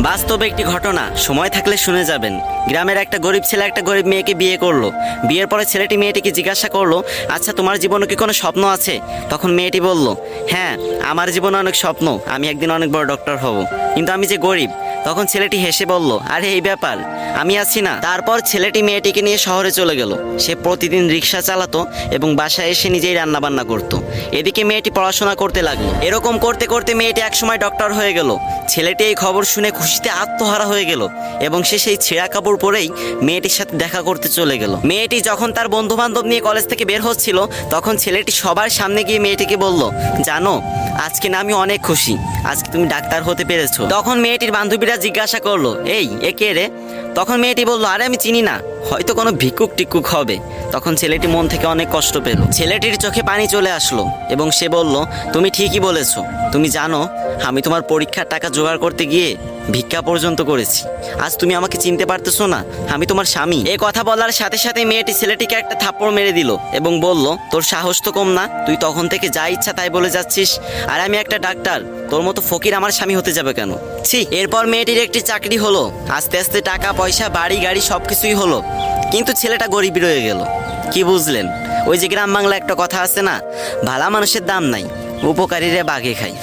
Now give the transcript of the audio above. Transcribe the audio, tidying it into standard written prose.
বাস্তবে একটি ঘটনা, সময় থাকলে শুনে যাবেন। গ্রামের একটা গরিব ছেলে একটা গরিব মেয়েকে বিয়ে করলো। বিয়ের পরে ছেলেটি মেয়েটিকে জিজ্ঞাসা করলো, আচ্ছা তোমার জীবনে কি কোনো স্বপ্ন আছে? তখন মেয়েটি বলল, হ্যাঁ আমার জীবনে অনেক স্বপ্ন, আমি একদিন অনেক বড় ডক্টর হব, কিন্তু আমি যে গরিব। তখন ছেলেটি হেসে বলল, আরে এই ব্যাপার, আমি আছি না। তারপর ছেলেটি মেয়েটিকে নিয়ে শহরে চলে গেল। সে প্রতিদিন রিক্সা চালাতো এবং বাসায় এসে নিজেই রান্না বান্না করতো। এদিকে মেয়েটি পড়াশোনা করতে লাগলো। এরকম করতে করতে মেয়েটি একসময় ডক্টর হয়ে গেল। ছেলেটি এই খবর শুনে খুশিতে আত্মহারা হয়ে গেল এবং সে সেই ছেঁড়া কাপড় পরেই মেয়েটির সাথে দেখা করতে চলে গেল। মেয়েটি যখন তার বন্ধু বান্ধব নিয়ে কলেজ থেকে বের হচ্ছিল, তখন ছেলেটি সবার সামনে গিয়ে মেয়েটিকে বলল, জানো আজকে না আমি অনেক খুশি, আজকে তুমি ডাক্তার হতে পেরেছো। তখন মেয়েটির বান্ধবীরা জিজ্ঞাসা করলো, এই এ কে রে? তখন মেয়েটি বলল, আরে আমি চিনি না, হয়তো কোনো ভিক্ষুক টিক্ষুক হবে। তখন ছেলেটি মন থেকে অনেক কষ্ট পেল। ছেলেটির চোখে পানি চলে আসলো এবং সে বলল, তুমি ঠিকই বলেছো। তুমি জানো আমি তোমার পরীক্ষার টাকা জোগাড় করতে গিয়ে ভিক্ষা পর্যন্ত করেছি। আজ তুমি আমাকে চিনতে পারতেছো না? আমি তোমার স্বামী। এই কথা বলার সাথে সাথে মেয়েটি ছেলেটিকে একটা থাপ্পড় মেরে দিল এবং বলল, তোর সাহস তো কম না, তুই তখন থেকে যা ইচ্ছা তাই বলে যাচ্ছিস, আর আমি একটা ডাক্তার, তোর মতো ফকির আমার স্বামী হতে যাবে কেন? ছি। এরপর মেয়েটির একটি চাকরি হলো, আস্তে আস্তে টাকা পয়সা বাড়ি গাড়ি সবকিছুই হলো, কিন্তু ছেলেটা গরিব রয়ে গেল। কি বুঝলেন? ওই যে গ্রাম বাংলা একটা কথা আছে না, ভালা মানুষের দাম নাই, উপকারীরা বাঘে খায়।